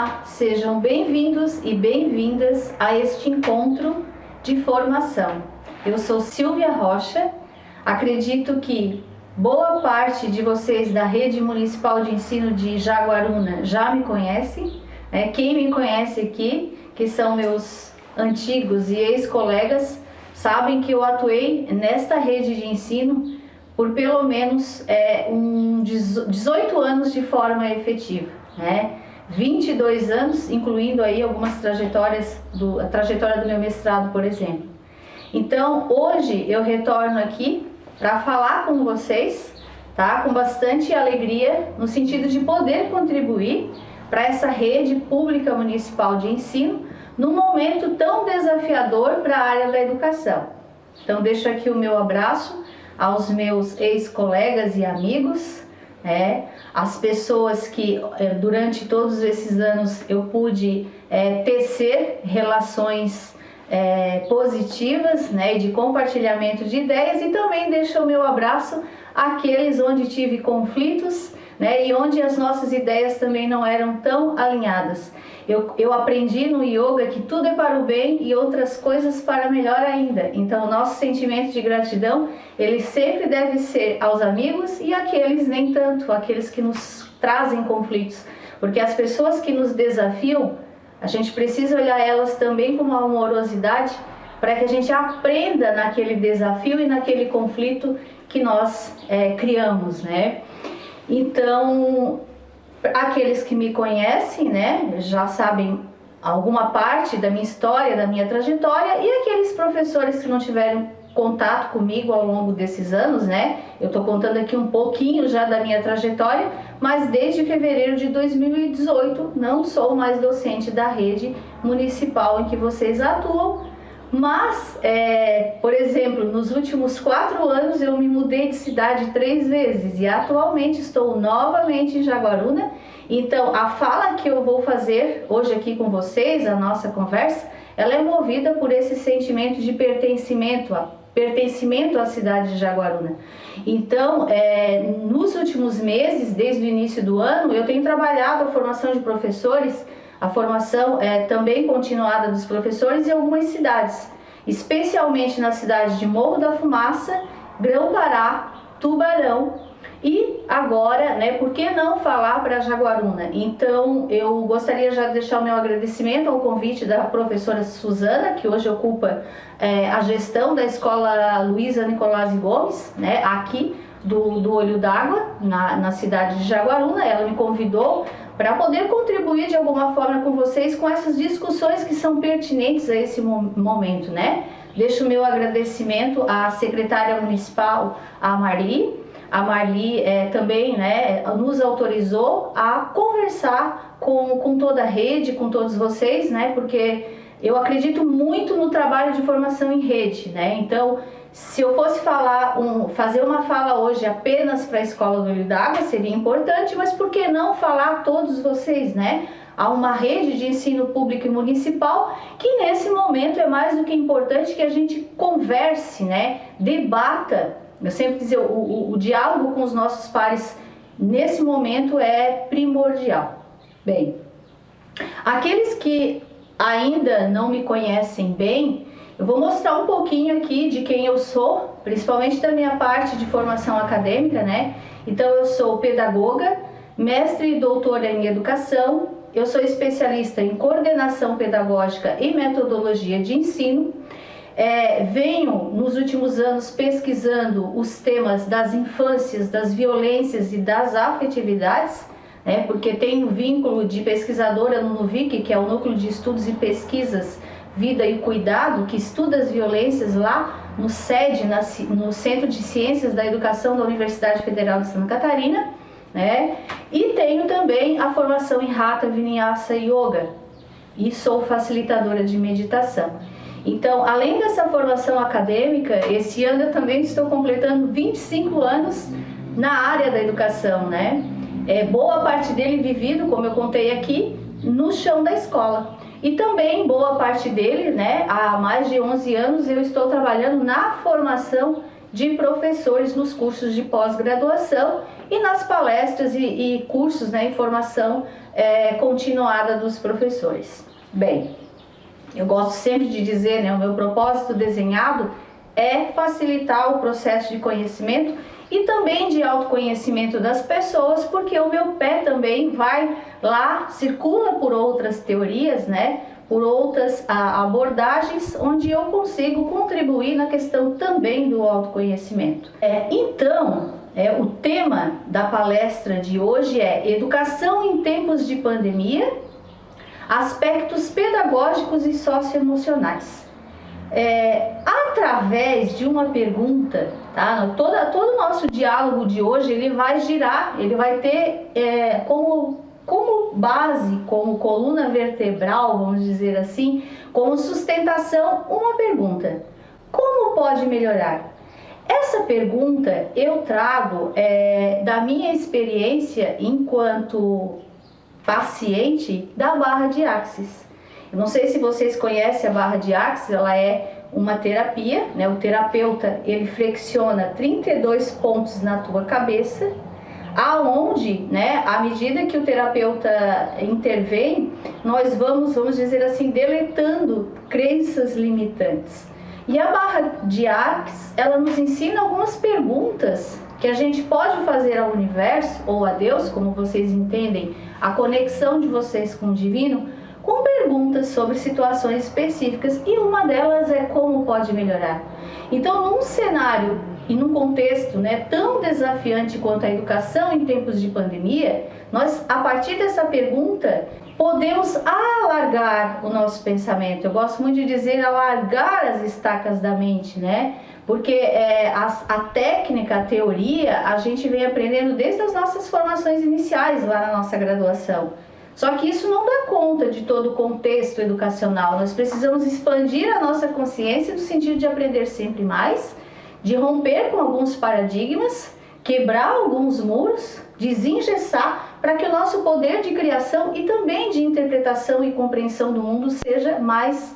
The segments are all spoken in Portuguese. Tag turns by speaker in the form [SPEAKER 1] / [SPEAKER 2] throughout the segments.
[SPEAKER 1] Olá, sejam bem-vindos e bem-vindas a este encontro de formação. Eu sou Silvia Rocha, acredito que boa parte de vocês da Rede Municipal de Ensino de Jaguaruna já me conhece. Quem me conhece aqui, que são meus antigos e ex-colegas, sabem que eu atuei nesta rede de ensino por pelo menos 18 anos de forma efetiva, 22 anos, incluindo aí algumas trajetórias, a trajetória do meu mestrado, por exemplo. Então, hoje eu retorno aqui para falar com vocês, com bastante alegria, no sentido de poder contribuir para essa rede pública municipal de ensino, num momento tão desafiador para a área da educação. Então, deixo aqui o meu abraço aos meus ex-colegas e amigos, as pessoas que durante todos esses anos eu pude tecer relações positivas, de compartilhamento de ideias, e também deixo o meu abraço àqueles onde tive conflitos, e onde as nossas ideias também não eram tão alinhadas. Eu aprendi no yoga que tudo é para o bem e outras coisas para melhor ainda. Então, o nosso sentimento de gratidão, ele sempre deve ser aos amigos e àqueles nem tanto, aqueles que nos trazem conflitos. Porque as pessoas que nos desafiam, a gente precisa olhar elas também com uma amorosidade para que a gente aprenda naquele desafio e naquele conflito que nós criamos, Então, aqueles que me conhecem, já sabem alguma parte da minha história, da minha trajetória, e aqueles professores que não tiveram contato comigo ao longo desses anos, eu estou contando aqui um pouquinho já da minha trajetória, mas desde fevereiro de 2018 não sou mais docente da rede municipal em que vocês atuam. Mas, por exemplo, nos últimos 4 anos eu me mudei de cidade 3 vezes e atualmente estou novamente em Jaguaruna. Então, a fala que eu vou fazer hoje aqui com vocês, a nossa conversa, ela é movida por esse sentimento de pertencimento à cidade de Jaguaruna. Então, nos últimos meses, desde o início do ano, eu tenho trabalhado a formação de professores, a formação também continuada dos professores em algumas cidades, especialmente na cidade de Morro da Fumaça, Grão-Pará, Tubarão e agora, por que não falar para Jaguaruna? Então, eu gostaria já de deixar o meu agradecimento ao convite da professora Suzana, que hoje ocupa a gestão da escola Luísa Nicolás Gomes, aqui do Olho d'Água, na cidade de Jaguaruna. Ela me convidou para poder contribuir de alguma forma com vocês com essas discussões que são pertinentes a esse momento, Deixo o meu agradecimento à secretária municipal, a Marli. A Marli também nos autorizou a conversar com toda a rede, com todos vocês, porque eu acredito muito no trabalho de formação em rede, Então, se eu fosse fazer uma fala hoje apenas para a escola do Olho d'Água, seria importante, mas por que não falar a todos vocês, Há uma rede de ensino público e municipal que nesse momento é mais do que importante que a gente converse, debata. Eu sempre digo, o diálogo com os nossos pares nesse momento é primordial. Bem, aqueles que ainda não me conhecem bem, eu vou mostrar um pouquinho aqui de quem eu sou, principalmente da minha parte de formação acadêmica, Então, eu sou pedagoga, mestre e doutora em educação, eu sou especialista em coordenação pedagógica e metodologia de ensino. Venho nos últimos anos pesquisando os temas das infâncias, das violências e das afetividades, porque tenho vínculo de pesquisadora no NUVIC, que é o Núcleo de Estudos e Pesquisas Vida e Cuidado, que estuda as violências lá no SED, no Centro de Ciências da Educação da Universidade Federal de Santa Catarina, E tenho também a formação em Hatha Vinyasa Yoga e sou facilitadora de meditação. Então, além dessa formação acadêmica, esse ano eu também estou completando 25 anos na área da educação, Boa parte dele vivido, como eu contei aqui, no chão da escola. E também boa parte dele, há mais de 11 anos eu estou trabalhando na formação de professores nos cursos de pós-graduação e nas palestras e cursos, né, em formação continuada dos professores. Bem, eu gosto sempre de dizer, né, o meu propósito desenhado é facilitar o processo de conhecimento e também de autoconhecimento das pessoas, porque o meu pé também vai lá, circula por outras teorias, né, por outras abordagens, onde eu consigo contribuir na questão também do autoconhecimento. Então, o tema da palestra de hoje é Educação em Tempos de Pandemia, Aspectos Pedagógicos e Socioemocionais. Através de uma pergunta, tá? Todo o nosso diálogo de hoje ele vai girar, ele vai ter como base, como coluna vertebral, vamos dizer assim, como sustentação, uma pergunta: como pode melhorar? Essa pergunta eu trago da minha experiência enquanto paciente da barra de Axis. Eu não sei se vocês conhecem a barra de Axis, ela é uma terapia, né? O terapeuta ele flexiona 32 pontos na tua cabeça, aonde, né, à medida que o terapeuta intervém, nós vamos dizer assim, deletando crenças limitantes. E a barra de Axis, ela nos ensina algumas perguntas que a gente pode fazer ao universo ou a Deus, como vocês entendem, a conexão de vocês com o divino, com perguntas sobre situações específicas, e uma delas é como pode melhorar. Então, num cenário e num contexto, né, tão desafiante quanto a educação em tempos de pandemia, nós, a partir dessa pergunta, podemos alargar o nosso pensamento. Eu gosto muito de dizer alargar as estacas da mente, né? Porque a técnica, a teoria, a gente vem aprendendo desde as nossas formações iniciais lá na nossa graduação. Só que isso não dá conta de todo o contexto educacional. Nós precisamos expandir a nossa consciência no sentido de aprender sempre mais, de romper com alguns paradigmas, quebrar alguns muros, desengessar, para que o nosso poder de criação e também de interpretação e compreensão do mundo seja mais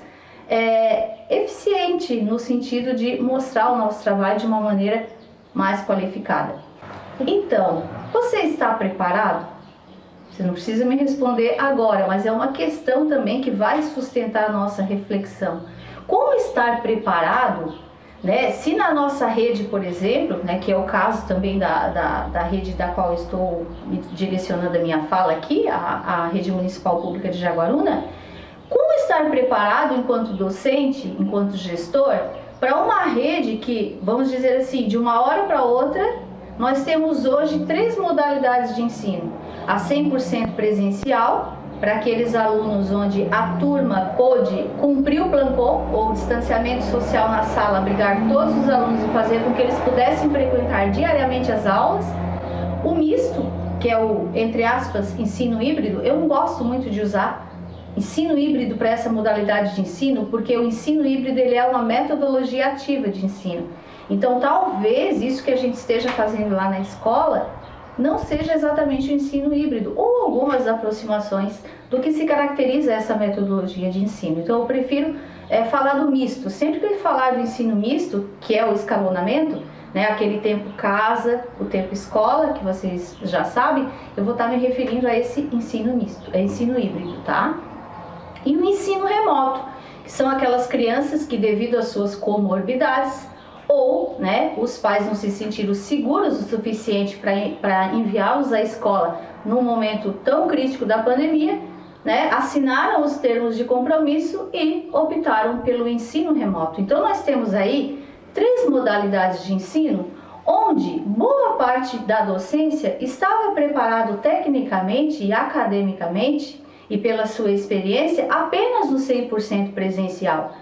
[SPEAKER 1] eficiente, no sentido de mostrar o nosso trabalho de uma maneira mais qualificada. Então, você está preparado? Você não precisa me responder agora, mas é uma questão também que vai sustentar a nossa reflexão. Como estar preparado, né? Se na nossa rede, por exemplo, né, que é o caso também da rede da qual eu estou direcionando a minha fala aqui, a Rede Municipal Pública de Jaguaruna, como estar preparado enquanto docente, enquanto gestor, para uma rede que, vamos dizer assim, de uma hora para outra, nós temos hoje 3 modalidades de ensino: a 100% presencial, para aqueles alunos onde a turma pôde cumprir o Plancon, ou distanciamento social na sala, abrigar todos os alunos e fazer com que eles pudessem frequentar diariamente as aulas. O misto, que é o, entre aspas, ensino híbrido, eu não gosto muito de usar ensino híbrido para essa modalidade de ensino, porque o ensino híbrido ele é uma metodologia ativa de ensino. Então, talvez isso que a gente esteja fazendo lá na escola não seja exatamente o ensino híbrido, ou algumas aproximações do que se caracteriza essa metodologia de ensino. Então, eu prefiro falar do misto. Sempre que eu falar do ensino misto, que é o escalonamento, né, aquele tempo casa, o tempo escola, que vocês já sabem, eu vou estar me referindo a esse ensino misto, ensino híbrido, tá? E o ensino remoto, que são aquelas crianças que, devido às suas comorbidades, ou, né, os pais não se sentiram seguros o suficiente para enviá-los à escola num momento tão crítico da pandemia, né, assinaram os termos de compromisso e optaram pelo ensino remoto. Então, nós temos aí 3 modalidades de ensino, onde boa parte da docência estava preparado tecnicamente e academicamente e pela sua experiência apenas no 100% presencial.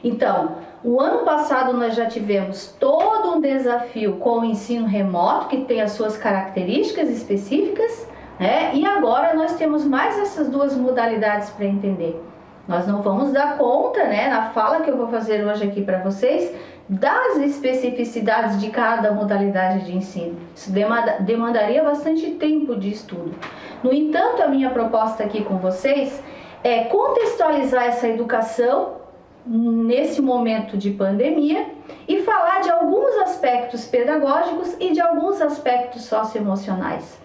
[SPEAKER 1] Então, o ano passado nós já tivemos todo um desafio com o ensino remoto, que tem as suas características específicas, né? E agora nós temos mais essas 2 modalidades para entender. Nós não vamos dar conta, né, na fala que eu vou fazer hoje aqui para vocês, das especificidades de cada modalidade de ensino. Isso demandaria bastante tempo de estudo. No entanto, a minha proposta aqui com vocês é contextualizar essa educação nesse momento de pandemia e falar de alguns aspectos pedagógicos e de alguns aspectos socioemocionais.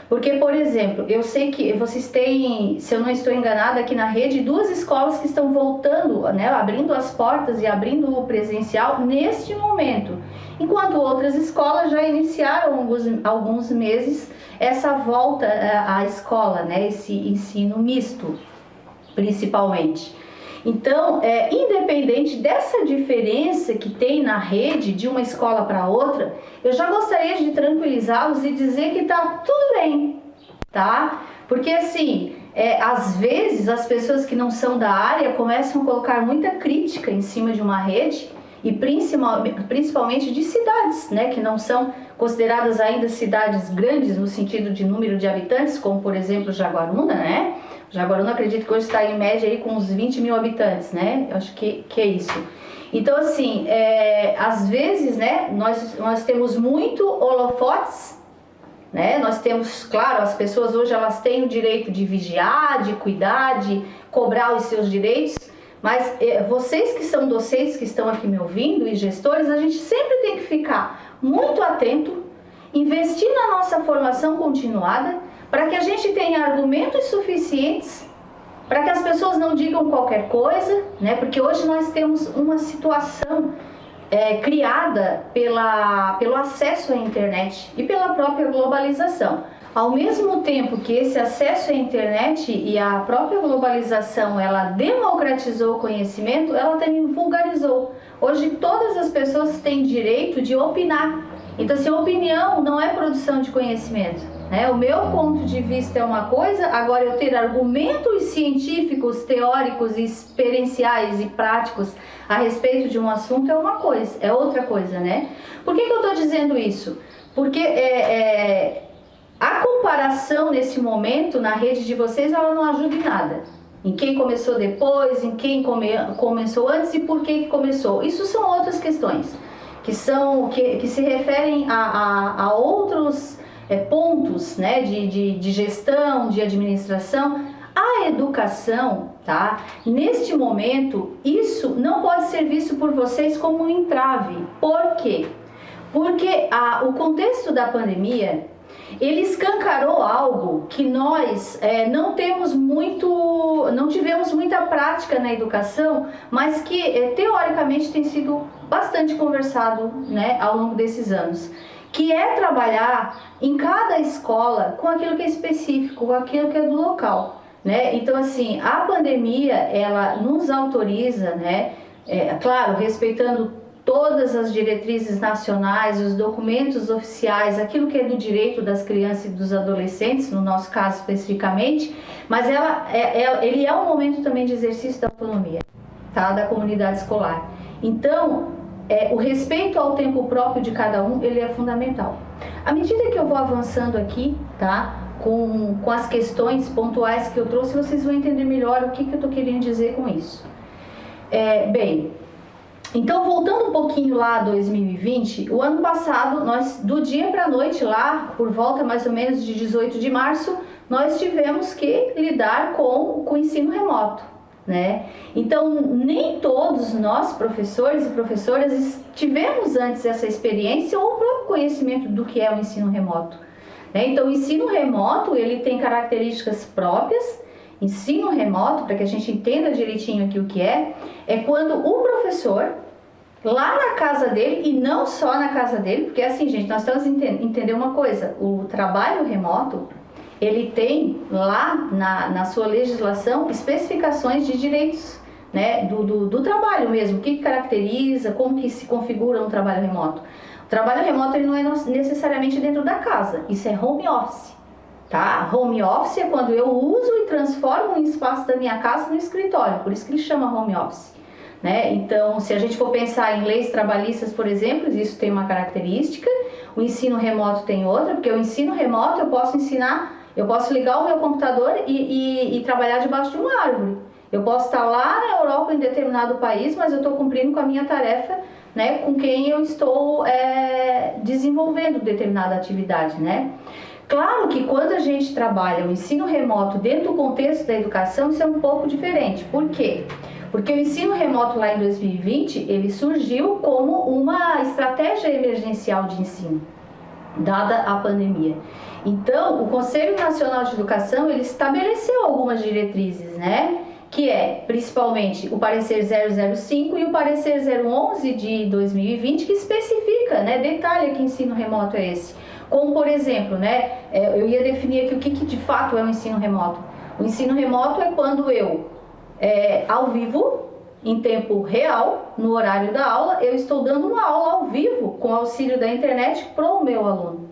[SPEAKER 1] Porque, por exemplo, eu sei que vocês têm, se eu não estou enganada, aqui na rede, 2 escolas que estão voltando, né, abrindo as portas e abrindo o presencial neste momento, enquanto outras escolas já iniciaram alguns meses essa volta à escola, né, esse ensino misto, principalmente. Então, independente dessa diferença que tem na rede de uma escola para outra, eu já gostaria de tranquilizá-los e dizer que tá tudo bem, tá? Porque assim, às vezes as pessoas que não são da área começam a colocar muita crítica em cima de uma rede e principalmente de cidades, né, que não são consideradas ainda cidades grandes no sentido de número de habitantes, como por exemplo Jaguaruna, né? Jaguaruna, acredito que hoje está em média aí com uns 20 mil habitantes, né? Eu acho que é isso. Então, assim, às vezes, né, nós temos muito holofotes, né? Nós temos, claro, as pessoas hoje elas têm o direito de vigiar, de cuidar, de cobrar os seus direitos, mas vocês que são docentes, que estão aqui me ouvindo, e gestores, a gente sempre tem que ficar muito atento, investir na nossa formação continuada, para que a gente tenha argumentos suficientes, para que as pessoas não digam qualquer coisa, né? Porque hoje nós temos uma situação criada pelo acesso à internet e pela própria globalização. Ao mesmo tempo que esse acesso à internet e a própria globalização, ela democratizou o conhecimento, ela também vulgarizou. Hoje todas as pessoas têm direito de opinar. Então, assim, opinião não é produção de conhecimento, né? O meu ponto de vista é uma coisa, agora eu ter argumentos científicos, teóricos, experienciais e práticos a respeito de um assunto é uma coisa, é outra coisa, né? Por que eu estou dizendo isso? Porque a comparação nesse momento na rede de vocês, ela não ajuda em nada. Em quem começou depois, em quem começou antes e por que começou. Isso são outras questões, que se referem a outros pontos, né, de gestão, de administração. A educação, tá? Neste momento, isso não pode ser visto por vocês como um entrave. Por quê? Porque o contexto da pandemia, ele escancarou algo que nós não tivemos muita prática na educação, mas que teoricamente tem sido bastante conversado, né, ao longo desses anos, que é trabalhar em cada escola com aquilo que é específico, com aquilo que é do local, né? Então, assim, a pandemia, ela nos autoriza, né, claro, respeitando todas as diretrizes nacionais, os documentos oficiais, aquilo que é do direito das crianças e dos adolescentes, no nosso caso especificamente, mas ele é um momento também de exercício da autonomia, tá? Da comunidade escolar. Então, o respeito ao tempo próprio de cada um, ele é fundamental. À medida que eu vou avançando aqui, tá? Com as questões pontuais que eu trouxe, vocês vão entender melhor o que eu estou querendo dizer com isso. Bem, então voltando um pouquinho lá a 2020, o ano passado, nós do dia para a noite lá, por volta mais ou menos de 18 de março, nós tivemos que lidar com o ensino remoto, né? Então, nem todos nós, professores e professoras, tivemos antes essa experiência ou o próprio conhecimento do que é o ensino remoto, né? Então, o ensino remoto, ele tem características próprias. Ensino remoto, para que a gente entenda direitinho aqui o que é quando o professor, lá na casa dele, e não só na casa dele, porque assim, gente, nós temos que entender uma coisa, o trabalho remoto, ele tem lá na sua legislação especificações de direitos, né, do trabalho mesmo, o que caracteriza, como que se configura um trabalho remoto. O trabalho remoto, ele não é necessariamente dentro da casa, isso é home office. Tá? Home office é quando eu uso e transformo um espaço da minha casa no escritório, por isso que ele chama home office, né? Então, se a gente for pensar em leis trabalhistas, por exemplo, isso tem uma característica, o ensino remoto tem outra, porque o ensino remoto eu posso ligar o meu computador e trabalhar debaixo de uma árvore. Eu posso estar lá na Europa, em determinado país, mas eu estou cumprindo com a minha tarefa, né, com quem eu estou desenvolvendo determinada atividade, né? Claro que quando a gente trabalha o ensino remoto dentro do contexto da educação, isso é um pouco diferente. Por quê? Porque o ensino remoto lá em 2020, ele surgiu como uma estratégia emergencial de ensino, dada a pandemia. Então, o Conselho Nacional de Educação, ele estabeleceu algumas diretrizes, né? Que é, principalmente, o parecer 005 e o parecer 011 de 2020, que especifica, né? Detalha que ensino remoto é esse. Como, por exemplo, né? Eu ia definir aqui o que de fato é o ensino remoto. O ensino remoto é quando eu, ao vivo, em tempo real, no horário da aula, eu estou dando uma aula ao vivo com auxílio da internet para o meu aluno.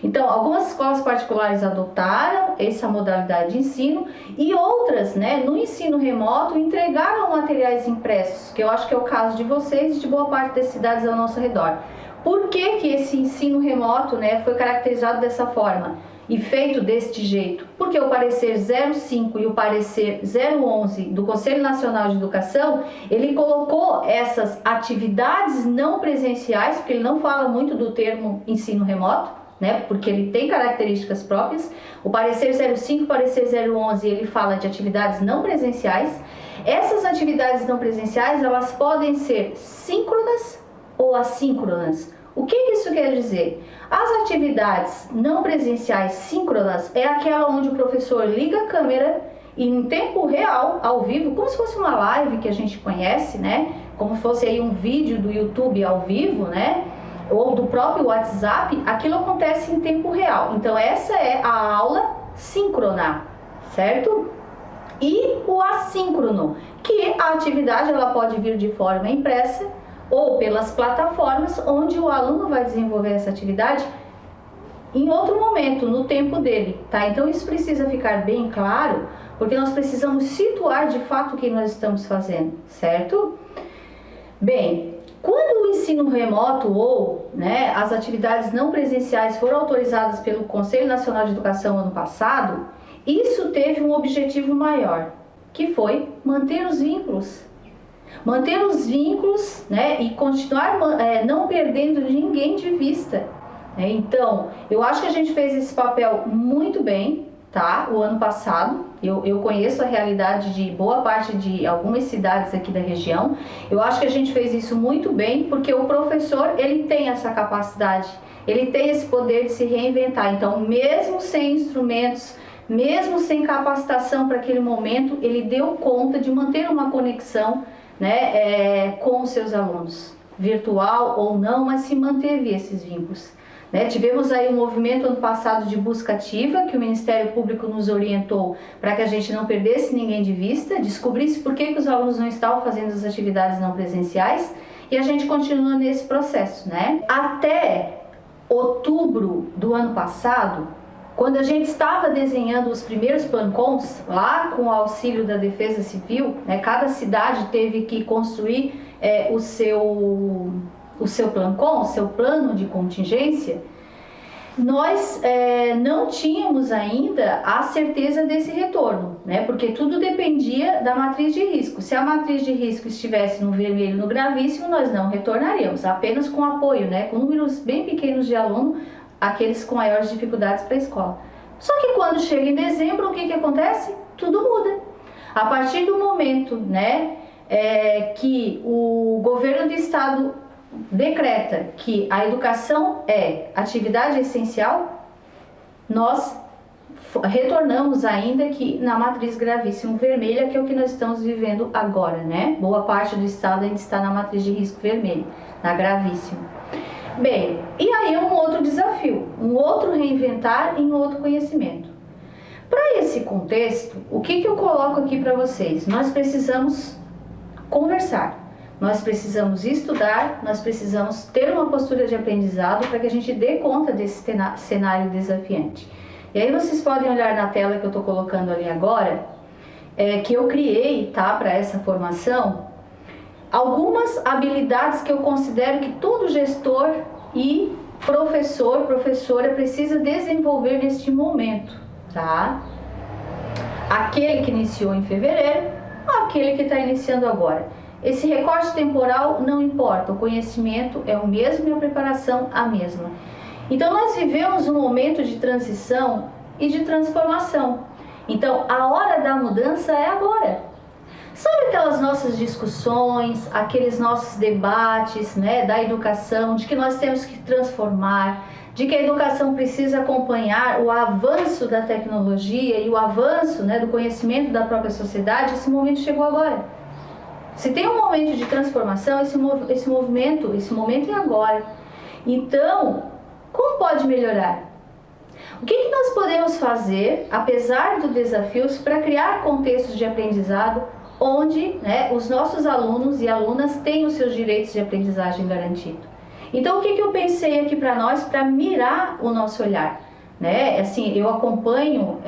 [SPEAKER 1] Então, algumas escolas particulares adotaram essa modalidade de ensino e outras, né, no ensino remoto, entregaram materiais impressos, que eu acho que é o caso de vocês e de boa parte das cidades ao nosso redor. Por que que esse ensino remoto, né, foi caracterizado dessa forma e feito deste jeito? Porque o parecer 05 e o parecer 011 do Conselho Nacional de Educação, ele colocou essas atividades não presenciais, porque ele não fala muito do termo ensino remoto, né, porque ele tem características próprias. O parecer 05 e o parecer 011, ele fala de atividades não presenciais. Essas atividades não presenciais, elas podem ser síncronas ou assíncronas. O que isso quer dizer? As atividades não presenciais síncronas é aquela onde o professor liga a câmera e em tempo real, ao vivo, como se fosse uma live que a gente conhece, né? Como fosse aí um vídeo do YouTube ao vivo, né? Ou do próprio WhatsApp, aquilo acontece em tempo real. Então essa é a aula síncrona, certo? E o assíncrono, que a atividade ela pode vir de forma impressa ou pelas plataformas onde o aluno vai desenvolver essa atividade em outro momento, no tempo dele, tá? Então isso precisa ficar bem claro, porque nós precisamos situar de fato o que nós estamos fazendo, certo? Bem, quando o ensino remoto ou, né, as atividades não presenciais foram autorizadas pelo Conselho Nacional de Educação ano passado, isso teve um objetivo maior, que foi manter os vínculos. Manter os vínculos, né, e continuar não perdendo ninguém de vista. Então, eu acho que a gente fez esse papel muito bem, tá? O ano passado, eu conheço a realidade de boa parte de algumas cidades aqui da região. Eu acho que a gente fez isso muito bem, porque o professor, ele tem essa capacidade, ele tem esse poder de se reinventar. Então, mesmo sem instrumentos, mesmo sem capacitação para aquele momento, ele deu conta de manter uma conexão, né, com os seus alunos, virtual ou não, mas se manteve esses vínculos. Né? Tivemos aí um movimento ano passado de busca ativa, que o Ministério Público nos orientou para que a gente não perdesse ninguém de vista, descobrisse por que os alunos não estavam fazendo as atividades não presenciais, e a gente continua nesse processo, né? Até outubro do ano passado, quando a gente estava desenhando os primeiros plancons, lá com o auxílio da Defesa Civil, né, cada cidade teve que construir o seu plancon, o seu plano de contingência. Nós não tínhamos ainda a certeza desse retorno, né, porque tudo dependia da matriz de risco. Se a matriz de risco estivesse no vermelho, no gravíssimo, nós não retornaríamos, apenas com apoio, né, com números bem pequenos de aluno, aqueles com maiores dificuldades para a escola. Só que quando chega em dezembro, o que acontece? Tudo muda. A partir do momento, né, que o governo do estado decreta que a educação é atividade essencial, nós retornamos ainda que na matriz gravíssimo vermelha, que é o que nós estamos vivendo agora, né? Boa parte do estado ainda está na matriz de risco vermelho, na gravíssimo. Bem, e aí um outro desafio, um outro reinventar em outro conhecimento. Para esse contexto, o que eu coloco aqui para vocês? Nós precisamos conversar, nós precisamos estudar, nós precisamos ter uma postura de aprendizado para que a gente dê conta desse cenário desafiante. E aí vocês podem olhar na tela que eu estou colocando ali agora, que eu criei, tá, para essa formação, algumas habilidades que eu considero que todo gestor e professor, professora precisa desenvolver neste momento, tá? Aquele que iniciou em fevereiro, aquele que está iniciando agora. Esse recorte temporal não importa, o conhecimento é o mesmo e a preparação a mesma. Então nós vivemos um momento de transição e de transformação. Então a hora da mudança é agora. Sabe aquelas nossas discussões, aqueles nossos debates, né, da educação, de que nós temos que transformar, de que a educação precisa acompanhar o avanço da tecnologia e o avanço, né, do conhecimento da própria sociedade? Esse momento chegou agora. Se tem um momento de transformação, esse momento é agora. Então, como pode melhorar? O que nós podemos fazer, apesar dos desafios, para criar contextos de aprendizado onde, né, os nossos alunos e alunas têm os seus direitos de aprendizagem garantidos? Então, o que eu pensei aqui para nós, para mirar o nosso olhar? Né? Assim, eu acompanho,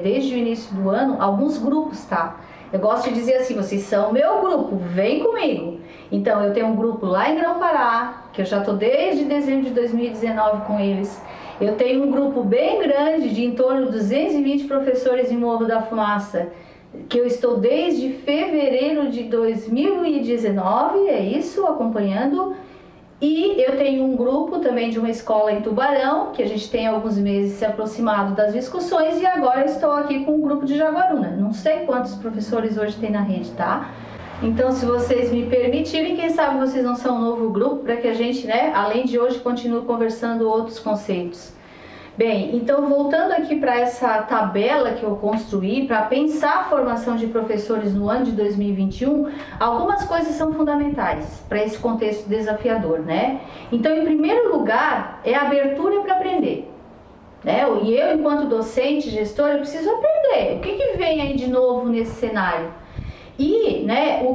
[SPEAKER 1] desde o início do ano, alguns grupos, tá? Eu gosto de dizer assim, vocês são meu grupo, vem comigo. Então, eu tenho um grupo lá em Grão-Pará, que eu já estou desde dezembro de 2019 com eles. Eu tenho um grupo bem grande, de em torno de 220 professores em Morro da Fumaça, que eu estou desde fevereiro de 2019, é isso, acompanhando. E eu tenho um grupo também de uma escola em Tubarão, que a gente tem alguns meses se aproximado das discussões, e agora estou aqui com um grupo de Jaguaruna. Não sei quantos professores hoje tem na rede, tá? Então, se vocês me permitirem, quem sabe vocês não são um novo grupo, para que a gente, né, além de hoje, continue conversando outros conceitos. Bem, então voltando aqui para essa tabela que eu construí para pensar a formação de professores no ano de 2021, algumas coisas são fundamentais para esse contexto desafiador, né? Então, em primeiro lugar, é a abertura para aprender, né? E eu, enquanto docente, gestor, eu preciso aprender. O que vem aí de novo nesse cenário? E, né,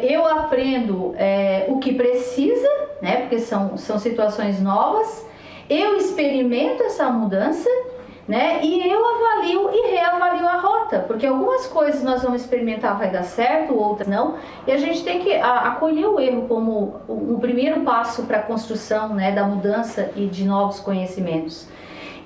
[SPEAKER 1] eu aprendo o que precisa, né? Porque são situações novas. Eu experimento essa mudança, né? E eu avalio e reavalio a rota, porque algumas coisas nós vamos experimentar, vai dar certo, outras não, e a gente tem que acolher o erro como o primeiro passo para a construção, né, da mudança e de novos conhecimentos.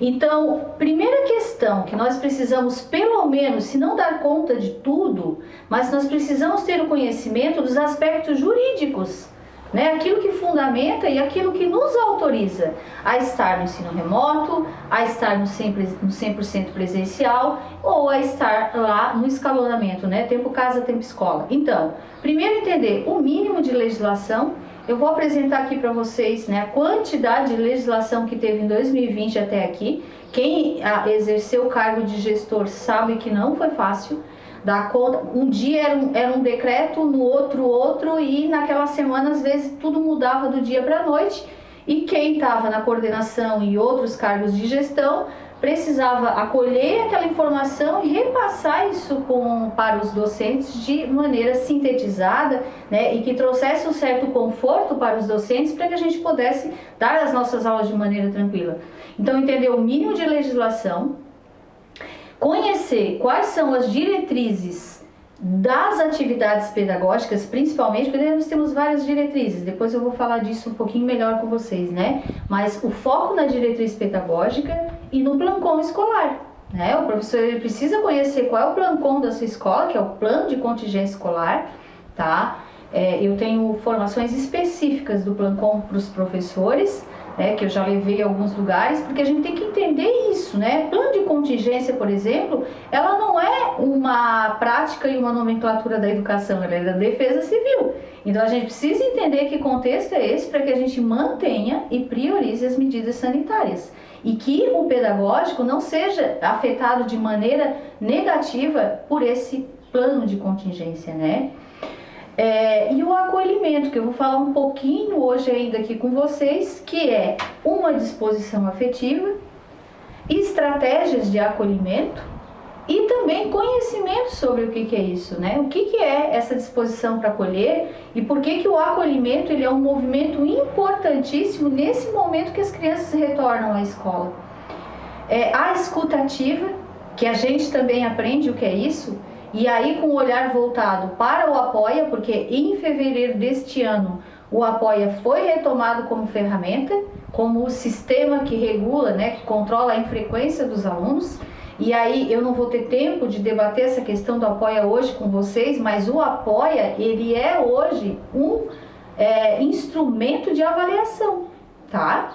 [SPEAKER 1] Então, primeira questão que nós precisamos, pelo menos, se não dar conta de tudo, mas nós precisamos ter o conhecimento dos aspectos jurídicos, né? Aquilo que fundamenta e aquilo que nos autoriza a estar no ensino remoto, a estar no 100% presencial ou a estar lá no escalonamento, né? Tempo casa, tempo escola. Então, primeiro entender o mínimo de legislação. Eu vou apresentar aqui para vocês, né, a quantidade de legislação que teve em 2020 até aqui. Quem exerceu o cargo de gestor sabe que não foi fácil. Dar conta. Um dia era um decreto, no outro, e naquela semana, às vezes, tudo mudava do dia para a noite, e quem estava na coordenação e outros cargos de gestão precisava acolher aquela informação e repassar isso para os docentes de maneira sintetizada, né, e que trouxesse um certo conforto para os docentes para que a gente pudesse dar as nossas aulas de maneira tranquila. Então, entender o mínimo de legislação, conhecer quais são as diretrizes das atividades pedagógicas, principalmente, porque nós temos várias diretrizes, depois eu vou falar disso um pouquinho melhor com vocês, né? Mas o foco na diretriz pedagógica e no plancom escolar, né? O professor ele precisa conhecer qual é o plancom da sua escola, que é o plano de contingência escolar, tá? Eu tenho formações específicas do plancom para os professores, que eu já levei a alguns lugares, porque a gente tem que entender isso, né? Plano de contingência, por exemplo, ela não é uma prática e uma nomenclatura da educação, ela é da defesa civil. Então a gente precisa entender que contexto é esse para que a gente mantenha e priorize as medidas sanitárias. E que o pedagógico não seja afetado de maneira negativa por esse plano de contingência, né? E o acolhimento, que eu vou falar um pouquinho hoje ainda aqui com vocês, que é uma disposição afetiva, estratégias de acolhimento e também conhecimento sobre o que é isso, né? O que é essa disposição para acolher e por que o acolhimento ele é um movimento importantíssimo nesse momento que as crianças retornam à escola. A escutativa, que a gente também aprende o que é isso, e aí com o olhar voltado para o Apoia, porque em fevereiro deste ano o Apoia foi retomado como ferramenta, como o sistema que regula, né, que controla a infrequência dos alunos. E aí eu não vou ter tempo de debater essa questão do Apoia hoje com vocês, mas o Apoia, ele é hoje um instrumento de avaliação, tá?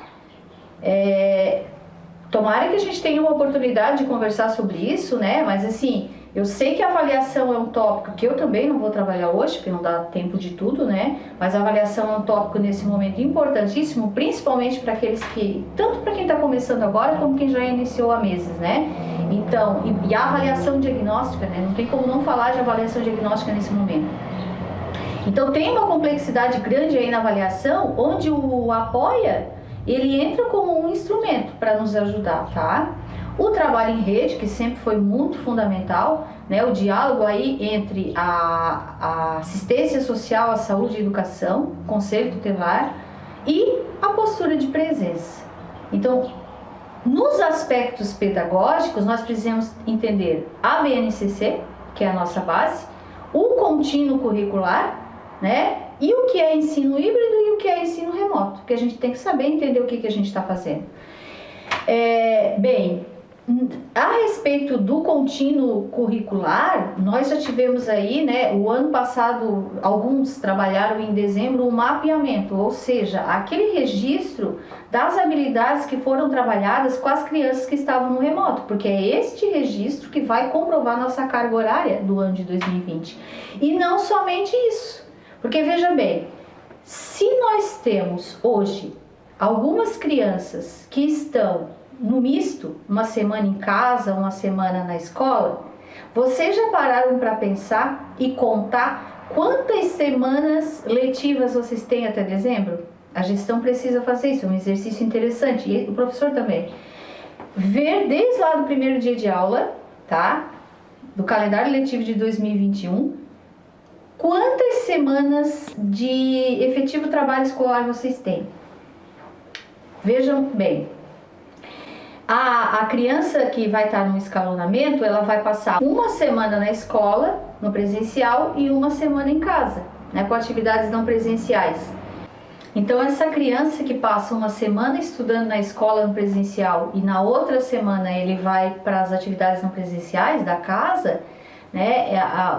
[SPEAKER 1] Tomara que a gente tenha uma oportunidade de conversar sobre isso, né? Mas assim, Eu sei que a avaliação é um tópico que eu também não vou trabalhar hoje, porque não dá tempo de tudo, né? Mas a avaliação é um tópico nesse momento importantíssimo, principalmente para aqueles que, tanto para quem está começando agora, como quem já iniciou há meses, né? Então, e a avaliação diagnóstica, né? Não tem como não falar de avaliação diagnóstica nesse momento. Então, tem uma complexidade grande aí na avaliação, onde o apoia, ele entra como um instrumento para nos ajudar, tá? O trabalho em rede, que sempre foi muito fundamental, né? O diálogo aí entre a assistência social, a saúde e a educação, conselho tutelar e a postura de presença. Então, nos aspectos pedagógicos, nós precisamos entender a BNCC, que é a nossa base, o contínuo curricular, né? E o que é ensino híbrido e o que é ensino remoto, porque a gente tem que saber entender o que a gente está fazendo. Bem, a respeito do contínuo curricular, nós já tivemos aí, né, o ano passado, alguns trabalharam em dezembro o mapeamento, ou seja, aquele registro das habilidades que foram trabalhadas com as crianças que estavam no remoto, porque é este registro que vai comprovar nossa carga horária do ano de 2020. E não somente isso, porque veja bem, se nós temos hoje algumas crianças que estão no misto, uma semana em casa, uma semana na escola, vocês já pararam para pensar e contar quantas semanas letivas vocês têm até dezembro? A gestão precisa fazer isso, é um exercício interessante, e o professor também. Ver desde lá do primeiro dia de aula, tá? Do calendário letivo de 2021, quantas semanas de efetivo trabalho escolar vocês têm? Vejam bem. A criança que vai estar no escalonamento, ela vai passar uma semana na escola, no presencial, e uma semana em casa, né, com atividades não presenciais. Então, essa criança que passa uma semana estudando na escola no presencial e na outra semana ele vai para as atividades não presenciais da casa, né,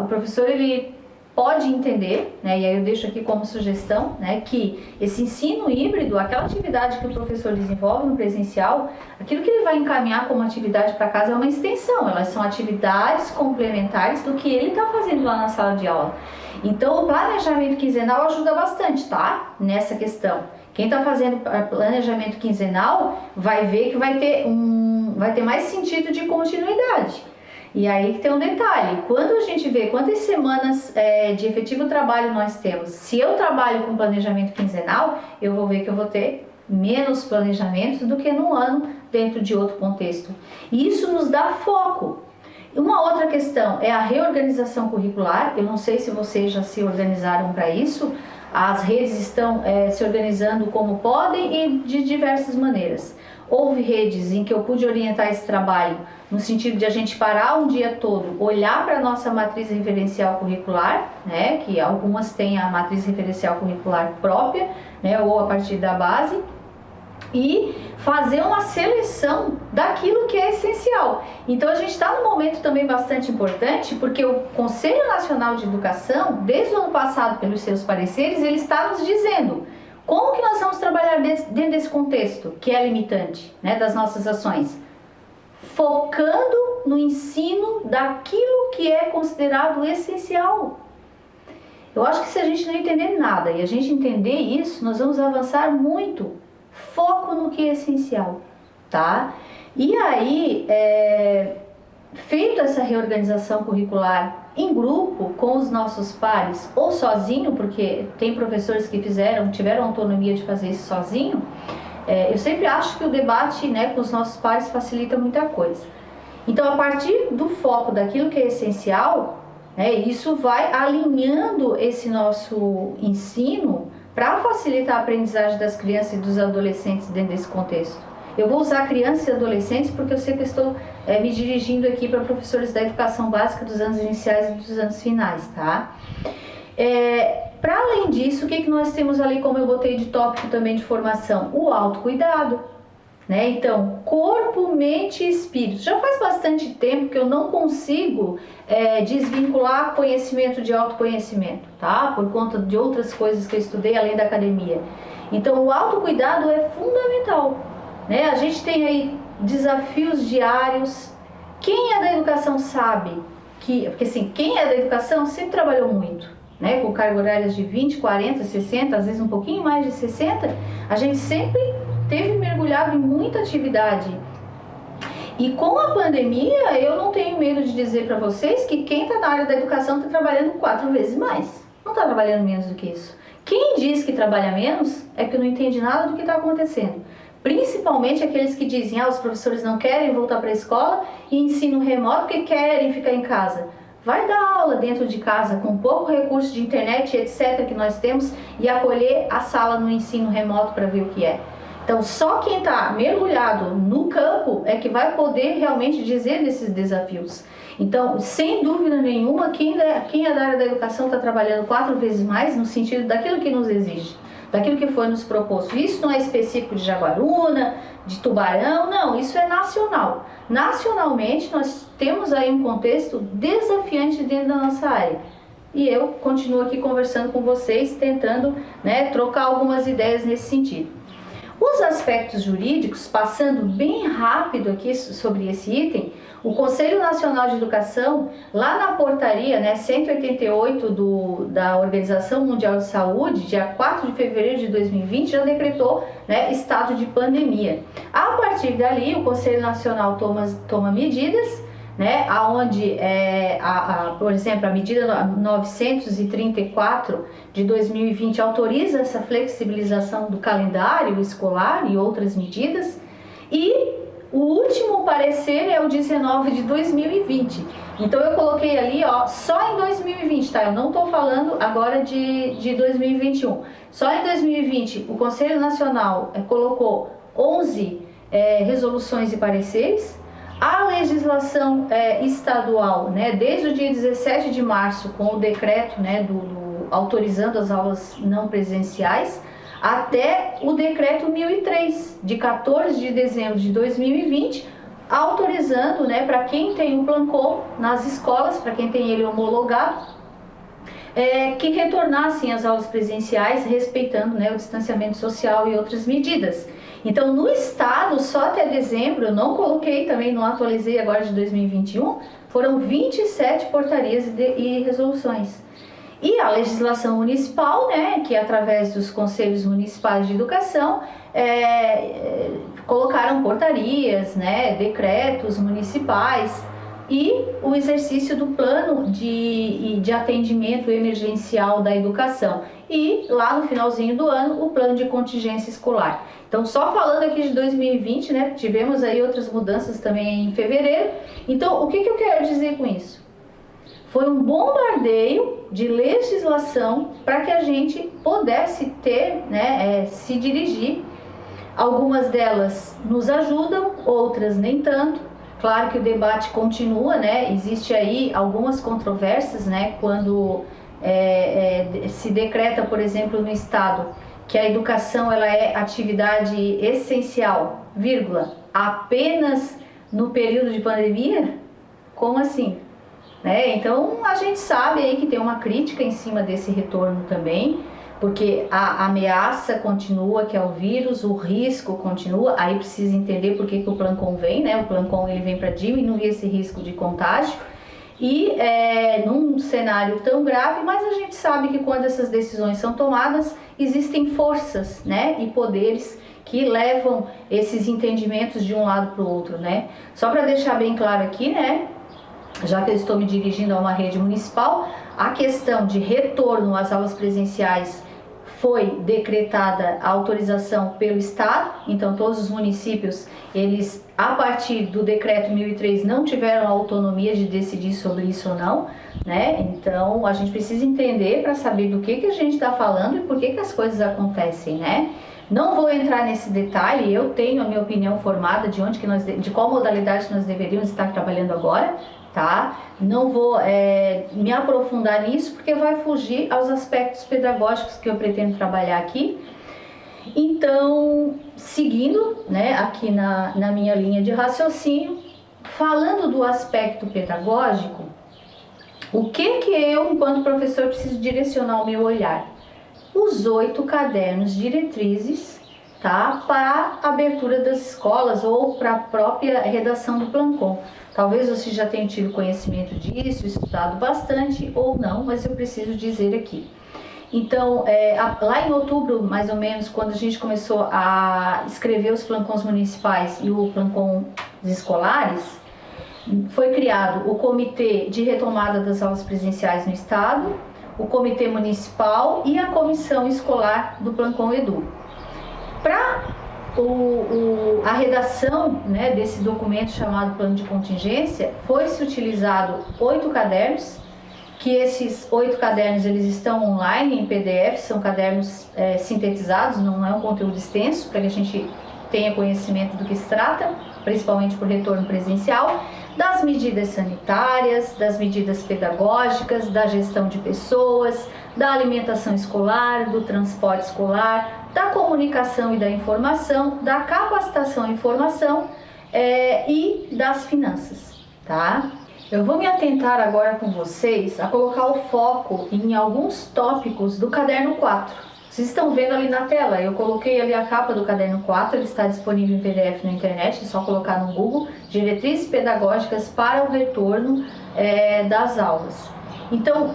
[SPEAKER 1] o professor ele pode entender, né, e aí eu deixo aqui como sugestão, né, que esse ensino híbrido, aquela atividade que o professor desenvolve no presencial, aquilo que ele vai encaminhar como atividade para casa é uma extensão, elas são atividades complementares do que ele está fazendo lá na sala de aula. Então o planejamento quinzenal ajuda bastante, tá? Nessa questão. Quem está fazendo planejamento quinzenal vai ver que vai ter mais sentido de continuidade. E aí que tem um detalhe, quando a gente vê quantas semanas de efetivo trabalho nós temos, se eu trabalho com planejamento quinzenal, eu vou ver que eu vou ter menos planejamentos do que no ano dentro de outro contexto. E isso nos dá foco. Uma outra questão é a reorganização curricular, eu não sei se vocês já se organizaram para isso, as redes estão se organizando como podem e de diversas maneiras. Houve redes em que eu pude orientar esse trabalho no sentido de a gente parar um dia todo, olhar para a nossa matriz referencial curricular, né, que algumas têm a matriz referencial curricular própria, né, ou a partir da base, e fazer uma seleção daquilo que é essencial. Então a gente está num momento também bastante importante, porque o Conselho Nacional de Educação, desde o ano passado, pelos seus pareceres, ele está nos dizendo como que nós vamos trabalhar dentro desse contexto, que é limitante, né, das nossas ações, focando no ensino daquilo que é considerado essencial. Eu acho que se a gente não entender nada e a gente entender isso, nós vamos avançar muito. Foco no que é essencial, tá? E aí, feito essa reorganização curricular em grupo com os nossos pares ou sozinho, porque tem professores que tiveram autonomia de fazer isso sozinho, eu sempre acho que o debate, né, com os nossos pares facilita muita coisa. Então, a partir do foco daquilo que é essencial, né, isso vai alinhando esse nosso ensino para facilitar a aprendizagem das crianças e dos adolescentes dentro desse contexto. Eu vou usar crianças e adolescentes porque eu sei que estou me dirigindo aqui para professores da educação básica dos anos iniciais e dos anos finais, tá? Para além disso, o que nós temos ali, como eu botei de tópico também de formação? O autocuidado, né? Então, corpo, mente e espírito. Já faz bastante tempo que eu não consigo desvincular conhecimento de autoconhecimento, tá? Por conta de outras coisas que eu estudei além da academia. Então, o autocuidado é fundamental, né? A gente tem aí desafios diários. Quem é da educação sabe porque assim, quem é da educação sempre trabalhou muito, né? Com carga horárias de 20, 40, 60, às vezes um pouquinho mais de 60, a gente sempre teve mergulhado em muita atividade. E com a pandemia, eu não tenho medo de dizer para vocês que quem está na área da educação está trabalhando 4 vezes mais. Não está trabalhando menos do que isso. Quem diz que trabalha menos é que não entende nada do que está acontecendo. Principalmente aqueles que dizem, os professores não querem voltar para a escola e ensino remoto porque querem ficar em casa. Vai dar aula dentro de casa com pouco recurso de internet, etc., que nós temos, e acolher a sala no ensino remoto para ver o que é. Então, só quem está mergulhado no campo é que vai poder realmente dizer desses desafios. Então, sem dúvida nenhuma, quem é da área da educação está trabalhando 4 vezes mais no sentido daquilo que nos exige, daquilo que foi nos proposto. Isso não é específico de Jaguaruna, de Tubarão, não, isso é nacional. Nacionalmente, nós temos aí um contexto desafiante dentro da nossa área. E eu continuo aqui conversando com vocês, tentando, né, trocar algumas ideias nesse sentido. Os aspectos jurídicos, passando bem rápido aqui sobre esse item, o Conselho Nacional de Educação, lá na portaria, né, 188 da Organização Mundial de Saúde, dia 4 de fevereiro de 2020, já decretou, né, estado de pandemia. A partir dali, o Conselho Nacional toma medidas, né, aonde, por exemplo, a medida 934 de 2020 autoriza essa flexibilização do calendário escolar e outras medidas, e o último parecer é o 19 de 2020. Então eu coloquei ali, só em 2020, tá? Eu não estou falando agora de 2021. Só em 2020 o Conselho Nacional colocou 11 resoluções e pareceres. A legislação estadual, né, desde o dia 17 de março, com o decreto, né, autorizando as aulas não presenciais, até o decreto 1003, de 14 de dezembro de 2020, autorizando, né, para quem tem o Plancom nas escolas, para quem tem ele homologado, que retornassem às aulas presenciais, respeitando, né, o distanciamento social e outras medidas. Então, no estado, só até dezembro, eu não coloquei também, não atualizei agora de 2021, foram 27 portarias e resoluções. E a legislação municipal, né, que através dos conselhos municipais de educação, colocaram portarias, né, decretos municipais, e o exercício do plano de atendimento emergencial da educação. E lá no finalzinho do ano, o plano de contingência escolar. Então, só falando aqui de 2020, né, tivemos aí outras mudanças também em fevereiro. Então, o que eu quero dizer com isso? Foi um bombardeio de legislação para que a gente pudesse ter, né, se dirigir. Algumas delas nos ajudam, outras nem tanto. Claro que o debate continua, né? Existe aí algumas controvérsias, né? Quando se decreta, por exemplo, no estado que a educação ela é atividade essencial, vírgula, apenas no período de pandemia? Como assim? Né? Então a gente sabe aí que tem uma crítica em cima desse retorno também, porque a ameaça continua, que é o vírus, o risco continua, aí precisa entender por que o Plancom vem, né? O Plancom ele vem para diminuir esse risco de contágio, e num cenário tão grave, mas a gente sabe que quando essas decisões são tomadas, existem forças, né, e poderes que levam esses entendimentos de um lado para o outro, né? Só para deixar bem claro aqui, né, já que eu estou me dirigindo a uma rede municipal, a questão de retorno às aulas presenciais foi decretada a autorização pelo Estado, então todos os municípios, eles, a partir do decreto 1003, não tiveram a autonomia de decidir sobre isso ou não, né? Então a gente precisa entender para saber do que a gente está falando e por que as coisas acontecem, né? Não vou entrar nesse detalhe, eu tenho a minha opinião formada de qual modalidade nós deveríamos estar trabalhando agora, tá? Não vou me aprofundar nisso porque vai fugir aos aspectos pedagógicos que eu pretendo trabalhar aqui. Então, seguindo, né, aqui na minha linha de raciocínio, falando do aspecto pedagógico, o que eu, enquanto professor, preciso direcionar o meu olhar? Os 8 cadernos diretrizes tá, para a abertura das escolas ou para a própria redação do Plancom. Talvez você já tenha tido conhecimento disso, estudado bastante ou não, mas eu preciso dizer aqui. Então, lá em outubro, mais ou menos, quando a gente começou a escrever os Plancons municipais e o Plancom escolares, foi criado o Comitê de Retomada das Aulas Presenciais no Estado, o Comitê Municipal e a Comissão Escolar do Plancom Edu. Para a redação, né, desse documento chamado Plano de Contingência, foi-se utilizado 8 cadernos, que esses 8 cadernos eles estão online em PDF, são cadernos sintetizados, não é um conteúdo extenso, para que a gente tenha conhecimento do que se trata, principalmente por retorno presencial, das medidas sanitárias, das medidas pedagógicas, da gestão de pessoas, da alimentação escolar, do transporte escolar, da comunicação e da informação, da capacitação e informação e das finanças, tá? Eu vou me atentar agora com vocês a colocar o foco em alguns tópicos do caderno 4. Vocês estão vendo ali na tela, eu coloquei ali a capa do caderno 4, ele está disponível em PDF na internet, é só colocar no Google, Diretrizes Pedagógicas para o Retorno das Aulas. Então,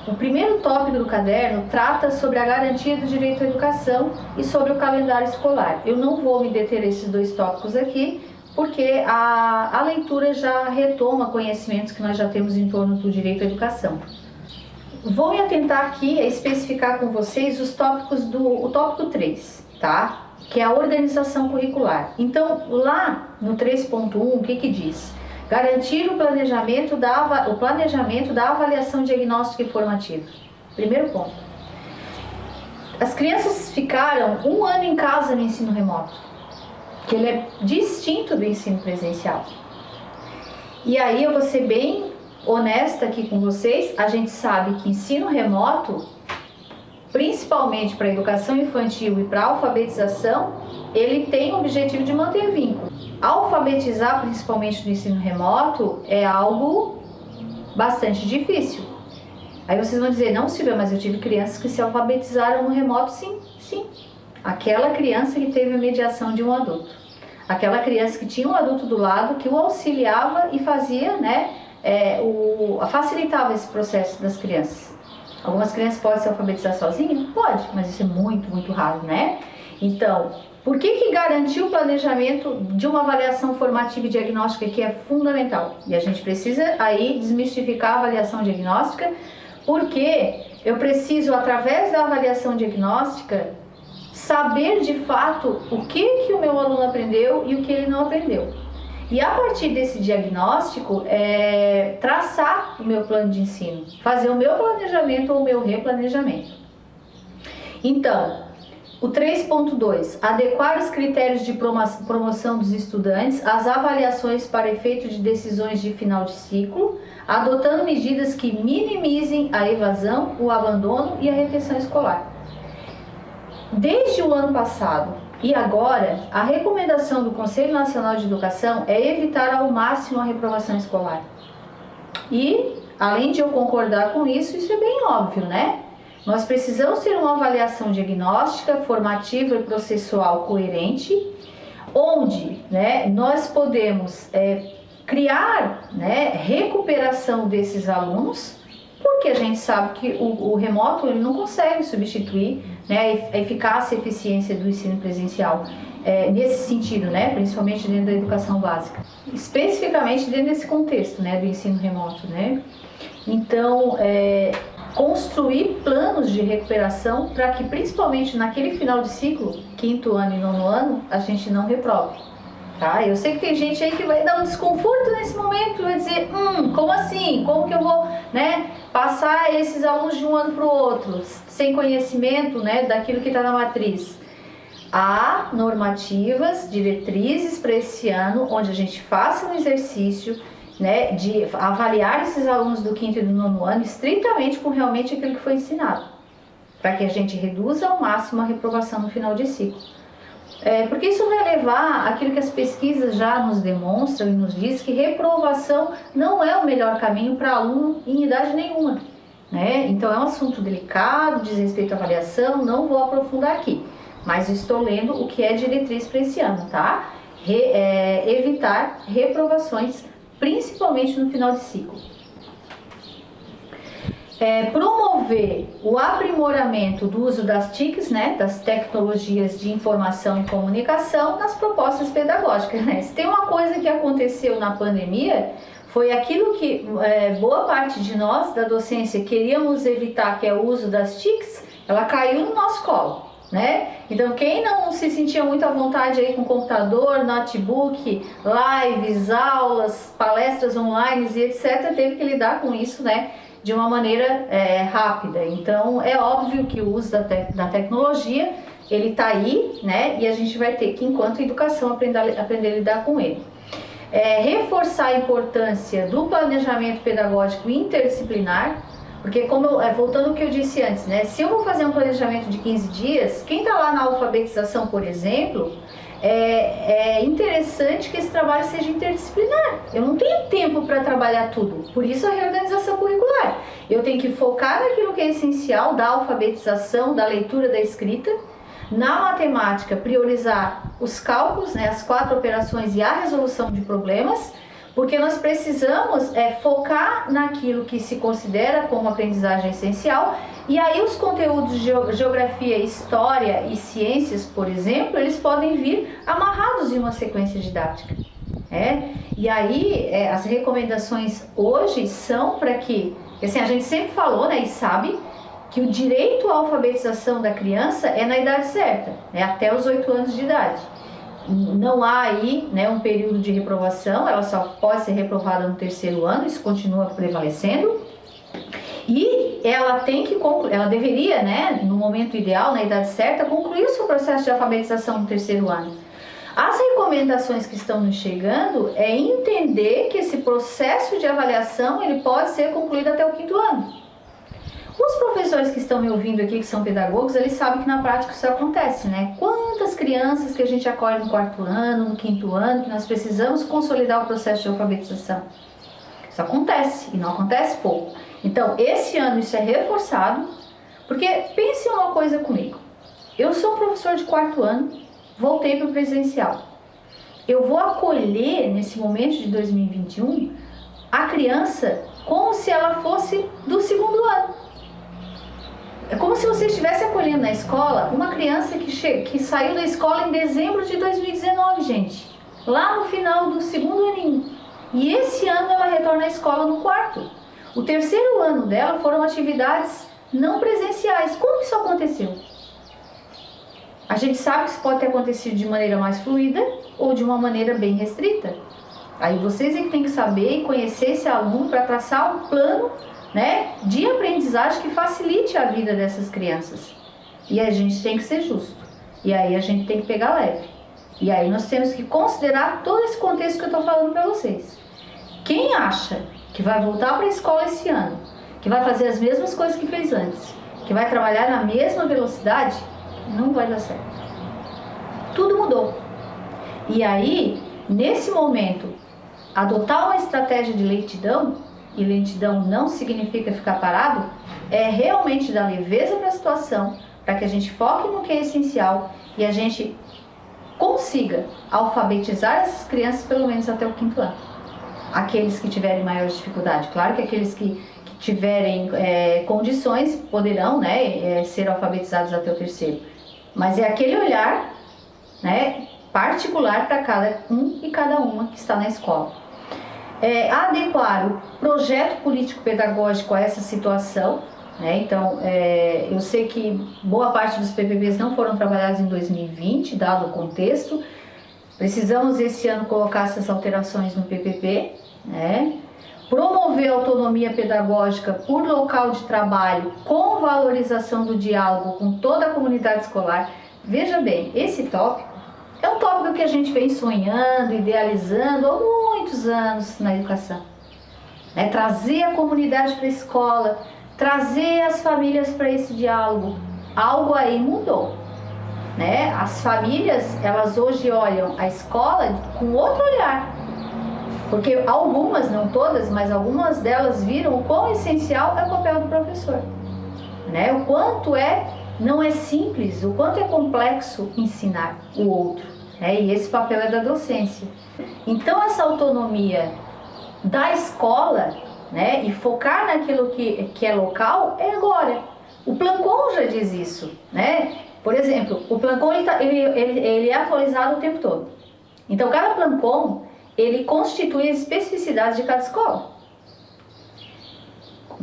[SPEAKER 1] o primeiro tópico do caderno trata sobre a garantia do direito à educação e sobre o calendário escolar. Eu não vou me deter nesses 2 tópicos aqui, porque a leitura já retoma conhecimentos que nós já temos em torno do direito à educação. Vou me atentar aqui a especificar com vocês os tópicos o tópico 3, tá? Que é a organização curricular. Então, lá no 3.1, o que diz? Garantir o planejamento da avaliação diagnóstica e formativa. Primeiro ponto. As crianças ficaram 1 ano em casa no ensino remoto, que ele é distinto do ensino presencial. E aí eu vou ser bem honesta aqui com vocês, a gente sabe que ensino remoto, principalmente para a educação infantil e para a alfabetização, ele tem o objetivo de manter vínculo. Alfabetizar, principalmente no ensino remoto, é algo bastante difícil. Aí vocês vão dizer, não, Silvia, mas eu tive crianças que se alfabetizaram no remoto. Sim, sim. Aquela criança que teve a mediação de um adulto. Aquela criança que tinha um adulto do lado, que o auxiliava e fazia, né, facilitava esse processo das crianças. Algumas crianças podem se alfabetizar sozinhas? Pode, mas isso é muito, muito raro, né? Então, por que garantir o planejamento de uma avaliação formativa e diagnóstica que é fundamental? E a gente precisa aí desmistificar a avaliação diagnóstica, porque eu preciso, através da avaliação diagnóstica, saber de fato o que o meu aluno aprendeu e o que ele não aprendeu. E a partir desse diagnóstico, traçar o meu plano de ensino, fazer o meu planejamento ou o meu replanejamento. Então, o 3.2, adequar os critérios de promoção dos estudantes às avaliações para efeito de decisões de final de ciclo, adotando medidas que minimizem a evasão, o abandono e a retenção escolar. Desde o ano passado e agora, a recomendação do Conselho Nacional de Educação é evitar ao máximo a reprovação escolar. E, além de eu concordar com isso, isso é bem óbvio, né? Nós precisamos ter uma avaliação diagnóstica, formativa e processual coerente, onde, né, nós podemos criar, né, recuperação desses alunos, porque a gente sabe que o remoto ele não consegue substituir, né, a eficácia e eficiência do ensino presencial. Nesse sentido, né, principalmente dentro da educação básica, especificamente dentro desse contexto, né, do ensino remoto, né. Então, construir planos de recuperação para que, principalmente naquele final de ciclo, 5º ano e 9º ano, a gente não reprove. Tá? Eu sei que tem gente aí que vai dar um desconforto nesse momento, vai dizer, como assim? Como que eu vou, né, passar esses alunos de um ano para o outro, sem conhecimento, né, daquilo que está na matriz? Há normativas, diretrizes para esse ano, onde a gente faça um exercício, né, de avaliar esses alunos do 5º e do 9º ano estritamente com realmente aquilo que foi ensinado, para que a gente reduza ao máximo a reprovação no final de ciclo. Porque isso vai levar àquilo que as pesquisas já nos demonstram e nos diz, que reprovação não é o melhor caminho para aluno em idade nenhuma, né? Então é um assunto delicado, diz respeito à avaliação, não vou aprofundar aqui. mas estou lendo o que é diretriz para esse ano, tá? Evitar reprovações, principalmente no final de ciclo. Promover o aprimoramento do uso das TICs, né, das tecnologias de informação e comunicação, nas propostas pedagógicas, né? Se tem uma coisa que aconteceu na pandemia, foi aquilo que boa parte de nós da docência queríamos evitar, que é o uso das TICs, ela caiu no nosso colo, né? Então, quem não se sentia muito à vontade aí com computador, notebook, lives, aulas, palestras online e etc., teve que lidar com isso, né, de uma maneira rápida. Então, é óbvio que o uso da tecnologia, ele tá aí, né, e a gente vai ter que, enquanto educação, aprender a lidar com ele. Reforçar a importância do planejamento pedagógico interdisciplinar, porque voltando ao que eu disse antes, né, se eu vou fazer um planejamento de 15 dias, quem está lá na alfabetização, por exemplo, é interessante que esse trabalho seja interdisciplinar. Eu não tenho tempo para trabalhar tudo, por isso a reorganização curricular. Eu tenho que focar naquilo que é essencial da alfabetização, da leitura, da escrita. Na matemática, priorizar os cálculos, né, as 4 operações e a resolução de problemas, porque nós precisamos focar naquilo que se considera como aprendizagem essencial, e aí os conteúdos de geografia, história e ciências, por exemplo, eles podem vir amarrados em uma sequência didática. E aí as recomendações hoje são para que, assim, a gente sempre falou, né, e sabe que o direito à alfabetização da criança é na idade certa, né, até os 8 anos de idade. Não há aí, né, um período de reprovação, ela só pode ser reprovada no 3º ano, isso continua prevalecendo. E ela tem que concluir, ela deveria, né, no momento ideal, na idade certa, concluir o seu processo de alfabetização no 3º ano. As recomendações que estão nos chegando é entender que esse processo de avaliação ele pode ser concluído até o 5º ano. Os professores que estão me ouvindo aqui, que são pedagogos, eles sabem que na prática isso acontece, né? Quantas crianças que a gente acolhe no 4º ano, no 5º ano, que nós precisamos consolidar o processo de alfabetização. Isso acontece, e não acontece pouco. Então, esse ano isso é reforçado, porque pense uma coisa comigo. Eu sou professor de 4º ano, voltei para o presencial. Eu vou acolher, nesse momento de 2021, a criança como se ela fosse do 2º ano. É como se você estivesse acolhendo na escola uma criança que saiu da escola em dezembro de 2019, gente. Lá no final do 2º aninho. E esse ano ela retorna à escola no 4º. O 3º ano dela foram atividades não presenciais. Como isso aconteceu? A gente sabe que isso pode ter acontecido de maneira mais fluida ou de uma maneira bem restrita. Aí vocês é que tem que saber e conhecer esse aluno para traçar um plano, né, de aprendizagem que facilite a vida dessas crianças. E a gente tem que ser justo. E aí a gente tem que pegar leve. E aí nós temos que considerar todo esse contexto que eu estou falando para vocês. Quem acha que vai voltar para a escola esse ano, que vai fazer as mesmas coisas que fez antes, que vai trabalhar na mesma velocidade, não vai dar certo. Tudo mudou. E aí, nesse momento, adotar uma estratégia de lentidão, e lentidão não significa ficar parado, é realmente dar leveza para a situação, para que a gente foque no que é essencial e a gente consiga alfabetizar essas crianças pelo menos até o 5º ano. Aqueles que tiverem maior dificuldade, claro que aqueles que tiverem condições poderão, né, ser alfabetizados até o 3º. Mas é aquele olhar, né, particular para cada um e cada uma que está na escola. Adequar o projeto político-pedagógico a essa situação, né? Então, eu sei que boa parte dos PPPs não foram trabalhados em 2020, dado o contexto. Precisamos esse ano colocar essas alterações no PPP, né? Promover a autonomia pedagógica por local de trabalho com valorização do diálogo com toda a comunidade escolar. Veja bem, esse tópico é um tópico que a gente vem sonhando, idealizando há muitos anos na educação. Trazer a comunidade para a escola, trazer as famílias para esse diálogo. Algo aí mudou. As famílias, elas hoje olham a escola com outro olhar. Porque algumas, não todas, mas algumas delas viram o quão essencial é o papel do professor. O quanto é não é simples, o quanto é complexo ensinar o outro, né? E esse papel é da docência. Então essa autonomia da escola, né, e focar naquilo que é local é agora. O Plancon já diz isso, né? Por exemplo, o Plancon ele é atualizado o tempo todo. Então cada Plancon ele constitui as especificidades de cada escola.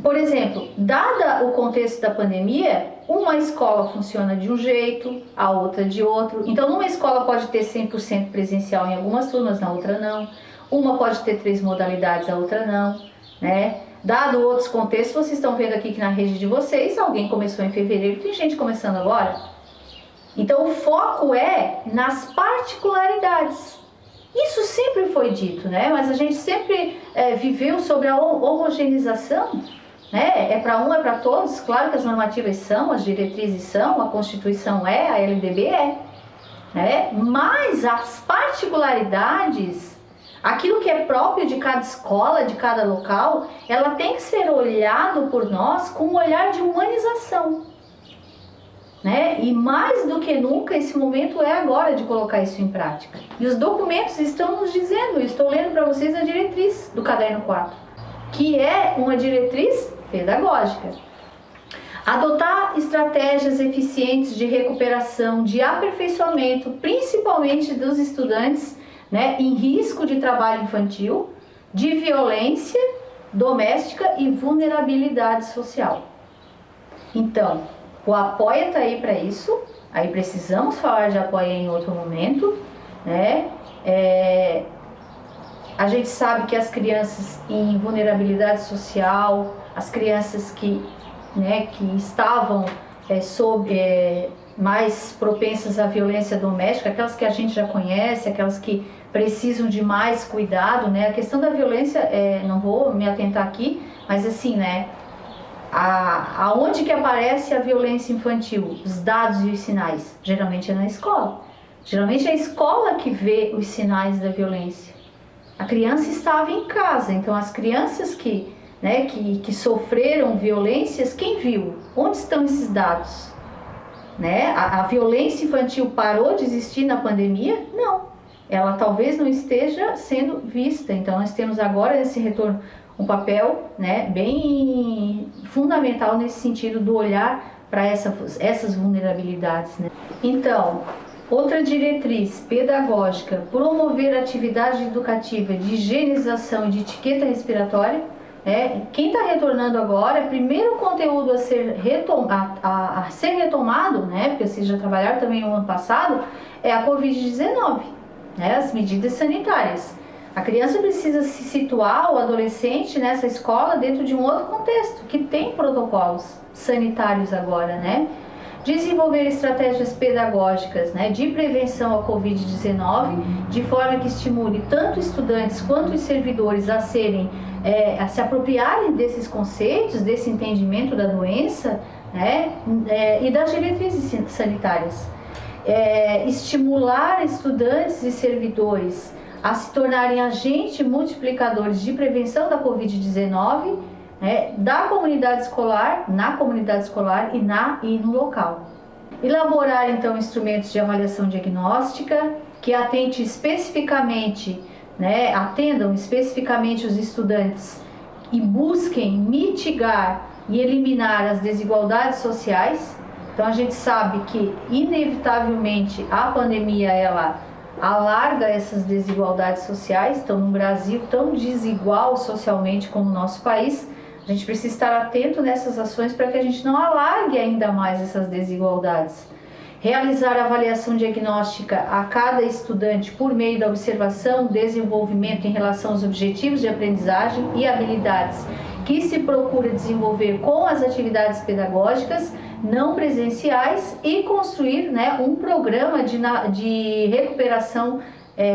[SPEAKER 1] Por exemplo, dada o contexto da pandemia, uma escola funciona de um jeito, a outra de outro. Então, numa escola pode ter 100% presencial em algumas turmas, na outra não. Uma pode ter 3 modalidades, a outra não, né? Dado outros contextos, vocês estão vendo aqui que na rede de vocês, alguém começou em fevereiro, tem gente começando agora. Então, o foco é nas particularidades. Isso sempre foi dito, né? Mas a gente sempre viveu sobre a homogeneização, né? É para um, é para todos. Claro que as normativas são, as diretrizes são, a Constituição é, a LDB é, né? Mas as particularidades, aquilo que é próprio de cada escola, de cada local, ela tem que ser olhado por nós com um olhar de humanização, né? E mais do que nunca, esse momento é agora de colocar isso em prática. E os documentos estão nos dizendo, estou lendo para vocês a diretriz do Caderno 4, que é uma diretriz pedagógica. Adotar estratégias eficientes de recuperação, de aperfeiçoamento, principalmente dos estudantes, né, em risco de trabalho infantil, de violência doméstica e vulnerabilidade social. Então, o Apoia está aí para isso, aí precisamos falar de Apoia em outro momento, né? A gente sabe que as crianças em vulnerabilidade social, as crianças que estavam mais propensas à violência doméstica, aquelas que a gente já conhece, aquelas que precisam de mais cuidado, né? A questão da violência, não vou me atentar aqui, mas assim, né? Aonde que aparece a violência infantil? Os dados e os sinais? Geralmente é na escola. Geralmente é a escola que vê os sinais da violência. A criança estava em casa, então as crianças que sofreram violências, quem viu? Onde estão esses dados? Né? A violência infantil parou de existir na pandemia? Não. Ela talvez não esteja sendo vista. Então nós temos agora esse retorno, um papel, né, bem fundamental nesse sentido do olhar para essas vulnerabilidades, né? Então, outra diretriz pedagógica: promover atividade educativa de higienização e de etiqueta respiratória. Quem está retornando agora, primeiro conteúdo a ser retomado, né, porque vocês já trabalharam também no ano passado, é a Covid-19, né, as medidas sanitárias. A criança precisa se situar, o adolescente, nessa escola dentro de um outro contexto, que tem protocolos sanitários agora, né? Desenvolver estratégias pedagógicas, né, de prevenção à Covid-19, de forma que estimule tanto estudantes quanto os servidores a se apropriarem desses conceitos, desse entendimento da doença, né, e das diretrizes sanitárias. Estimular estudantes e servidores a se tornarem agentes multiplicadores de prevenção da Covid-19, né, da comunidade escolar, na comunidade escolar e no local. Elaborar, então, instrumentos de avaliação diagnóstica que atendam especificamente os estudantes e busquem mitigar e eliminar as desigualdades sociais. Então, a gente sabe que, inevitavelmente, a pandemia, ela alarga essas desigualdades sociais. Então, num Brasil tão desigual socialmente como o nosso país, a gente precisa estar atento nessas ações para que a gente não alargue ainda mais essas desigualdades. Realizar avaliação diagnóstica a cada estudante por meio da observação, desenvolvimento em relação aos objetivos de aprendizagem e habilidades que se procura desenvolver com as atividades pedagógicas não presenciais e construir, né, um programa de recuperação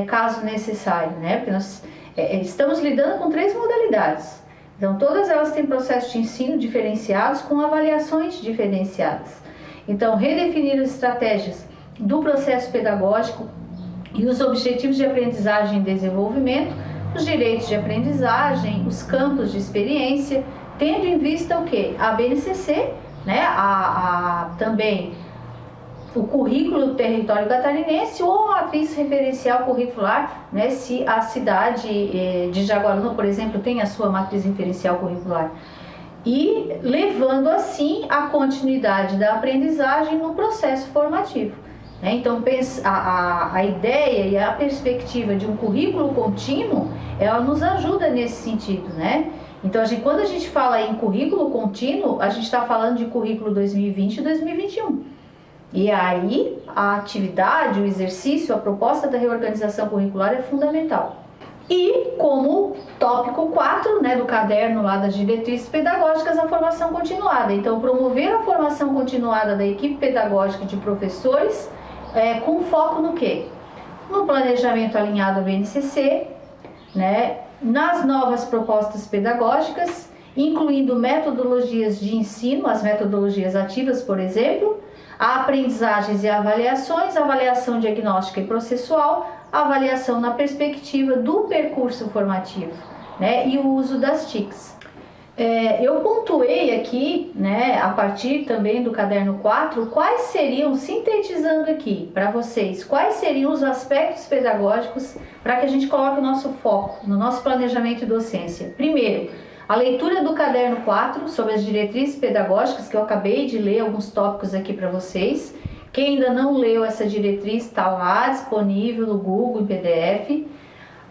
[SPEAKER 1] caso necessário, né? Porque nós estamos lidando com 3 modalidades. Então, todas elas têm processos de ensino diferenciados com avaliações diferenciadas. Então, redefinir as estratégias do processo pedagógico e os objetivos de aprendizagem e desenvolvimento, os direitos de aprendizagem, os campos de experiência, tendo em vista o quê? A BNCC né, também o currículo do território catarinense ou a matriz referencial curricular, né, se a cidade de Jaguaruna, por exemplo, tem a sua matriz referencial curricular. E levando assim a continuidade da aprendizagem no processo formativo. Né? Então a ideia e a perspectiva de um currículo contínuo, ela nos ajuda nesse sentido, né? Então quando a gente fala em currículo contínuo, a gente está falando de currículo 2020 e 2021. E aí a atividade, o exercício, a proposta da reorganização curricular é fundamental. E como tópico 4, né, do caderno lá das diretrizes pedagógicas, a formação continuada. Então, promover a formação continuada da equipe pedagógica de professores com foco no quê? No planejamento alinhado ao BNCC, né, nas novas propostas pedagógicas, incluindo metodologias de ensino, as metodologias ativas, por exemplo, a aprendizagens e avaliações, avaliação diagnóstica e processual, avaliação na perspectiva do percurso formativo, né, e o uso das TICs. Eu pontuei aqui, né, a partir também do caderno 4, quais seriam, sintetizando aqui para vocês, quais seriam os aspectos pedagógicos para que a gente coloque o nosso foco no nosso planejamento e docência. Primeiro, a leitura do caderno 4 sobre as diretrizes pedagógicas, que eu acabei de ler alguns tópicos aqui para vocês. Quem ainda não leu essa diretriz está lá disponível no Google em PDF.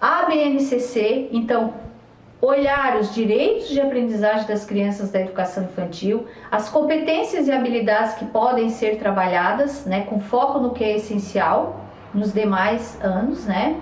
[SPEAKER 1] A BNCC, então, olhar os direitos de aprendizagem das crianças da educação infantil, as competências e habilidades que podem ser trabalhadas, né, com foco no que é essencial nos demais anos, né?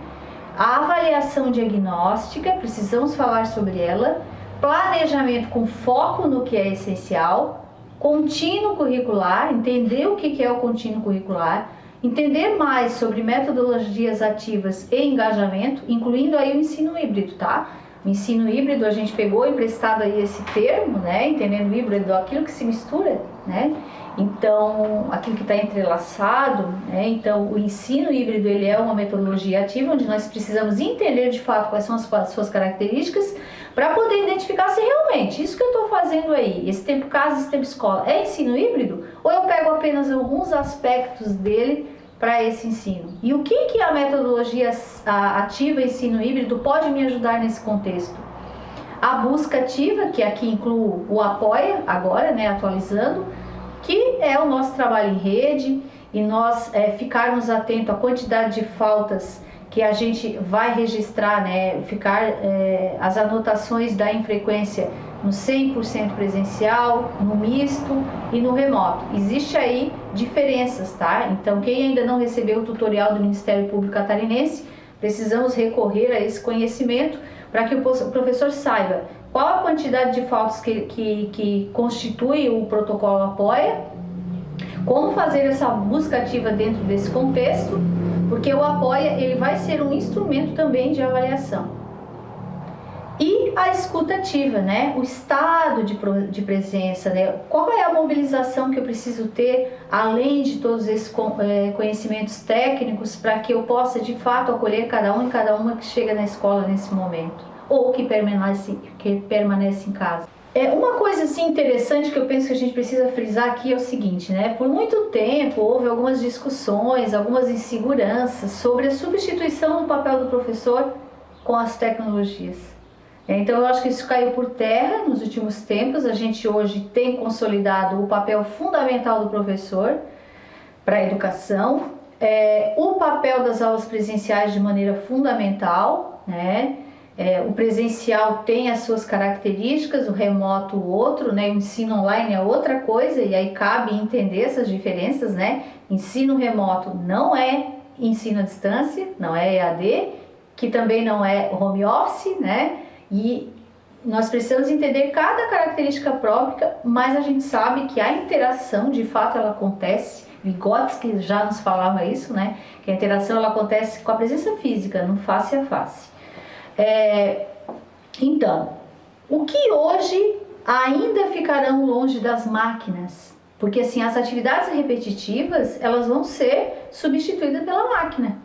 [SPEAKER 1] A avaliação diagnóstica, precisamos falar sobre ela. Planejamento com foco no que é essencial, contínuo curricular, entender o que é o contínuo curricular, entender mais sobre metodologias ativas e engajamento, incluindo aí o ensino híbrido, tá? O ensino híbrido, a gente pegou emprestado aí esse termo, né? Entendendo híbrido, aquilo que se mistura, né? Então, aquilo que está entrelaçado, né? Então, o ensino híbrido, ele é uma metodologia ativa, onde nós precisamos entender de fato quais são as suas características, para poder identificar se realmente isso que eu estou fazendo aí, esse tempo casa, esse tempo escola, é ensino híbrido, ou eu pego apenas alguns aspectos dele para esse ensino. E o que a metodologia ativa ensino híbrido pode me ajudar nesse contexto? A busca ativa, que aqui inclui o apoia, agora, né, atualizando, que é o nosso trabalho em rede, e nós ficarmos atentos à quantidade de faltas que a gente vai registrar, né, as anotações da infrequência no 100% presencial, no misto e no remoto. Existe aí diferenças, tá? Então, quem ainda não recebeu o tutorial do Ministério Público Catarinense, precisamos recorrer a esse conhecimento para que o professor saiba qual a quantidade de faltas que constitui o protocolo apoia, como fazer essa busca ativa dentro desse contexto, porque o apoia, ele vai ser um instrumento também de avaliação. E a escuta ativa, né? O estado de presença, né? Qual é a mobilização que eu preciso ter, além de todos esses conhecimentos técnicos, para que eu possa de fato acolher cada um e cada uma que chega na escola nesse momento, ou que permanece em casa. Uma coisa assim interessante que eu penso que a gente precisa frisar aqui é o seguinte, né? Por muito tempo houve algumas discussões, algumas inseguranças sobre a substituição do papel do professor com as tecnologias. Então eu acho que isso caiu por terra nos últimos tempos. A gente hoje tem consolidado o papel fundamental do professor para a educação, o papel das aulas presenciais de maneira fundamental, né? O presencial tem as suas características, o remoto outro, né? O ensino online é outra coisa, e aí cabe entender essas diferenças, né? Ensino remoto não é ensino à distância, não é EAD, que também não é home office, né? E nós precisamos entender cada característica própria, mas a gente sabe que a interação, de fato, ela acontece. Vygotsky já nos falava isso, né? Que a interação ela acontece com a presença física, no face a face. Então, o que hoje ainda ficarão longe das máquinas? Porque assim, as atividades repetitivas, elas vão ser substituídas pela máquina.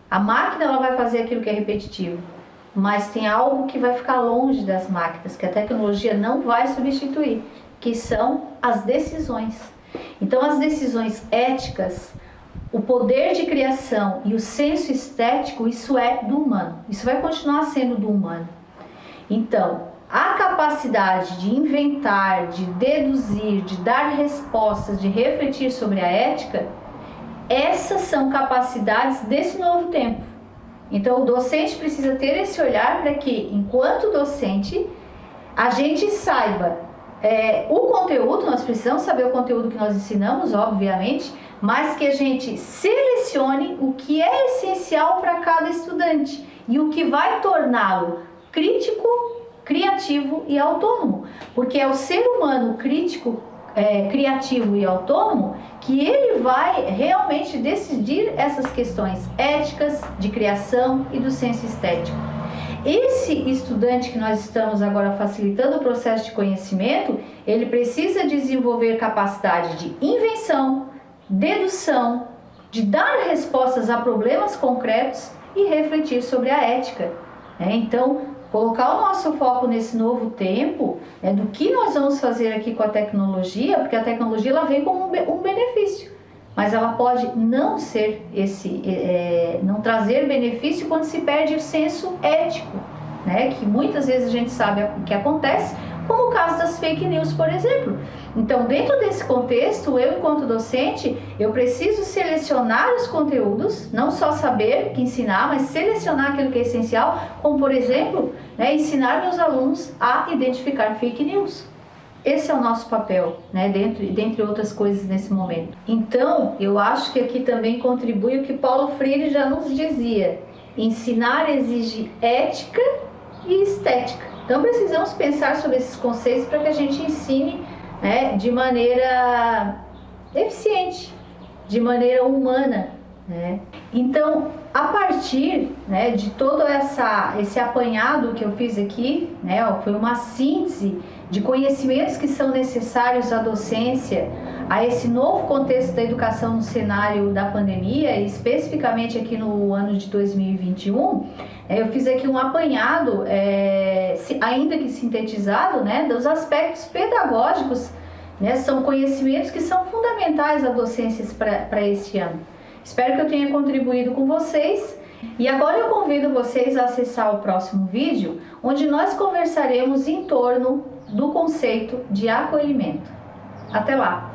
[SPEAKER 1] A máquina ela vai fazer aquilo que é repetitivo, mas tem algo que vai ficar longe das máquinas, que a tecnologia não vai substituir, que são as decisões. Então, as decisões éticas, o poder de criação e o senso estético, isso é do humano. Isso vai continuar sendo do humano. Então, a capacidade de inventar, de deduzir, de dar respostas, de refletir sobre a ética, essas são capacidades desse novo tempo. Então, o docente precisa ter esse olhar para que, enquanto docente, a gente saiba o conteúdo, nós precisamos saber o conteúdo que nós ensinamos, obviamente, mas que a gente selecione o que é essencial para cada estudante e o que vai torná-lo crítico, criativo e autônomo, porque é o ser humano crítico, criativo e autônomo que ele vai realmente decidir essas questões éticas, de criação e do senso estético. Esse estudante que nós estamos agora facilitando o processo de conhecimento, ele precisa desenvolver capacidade de invenção, dedução, de dar respostas a problemas concretos e refletir sobre a ética. Então, colocar o nosso foco nesse novo tempo, do que nós vamos fazer aqui com a tecnologia, porque a tecnologia ela vem como um benefício, mas ela pode não ser não trazer benefício quando se perde o senso ético, que muitas vezes a gente sabe o que acontece, como o caso das fake news, por exemplo. Então, dentro desse contexto, eu, enquanto docente, eu preciso selecionar os conteúdos, não só saber que ensinar, mas selecionar aquilo que é essencial, como, por exemplo, ensinar meus alunos a identificar fake news. Esse é o nosso papel, dentre outras coisas nesse momento. Então, eu acho que aqui também contribui o que Paulo Freire já nos dizia: ensinar exige ética e estética. Então, precisamos pensar sobre esses conceitos para que a gente ensine de maneira eficiente, de maneira humana. Então, a partir de todo esse apanhado que eu fiz aqui, foi uma síntese de conhecimentos que são necessários à docência, a esse novo contexto da educação no cenário da pandemia, e especificamente aqui no ano de 2021, eu fiz aqui um apanhado, ainda que sintetizado, dos aspectos pedagógicos, são conhecimentos que são fundamentais à docência para esse ano. Espero que eu tenha contribuído com vocês, e agora eu convido vocês a acessar o próximo vídeo, onde nós conversaremos em torno do conceito de acolhimento. Até lá!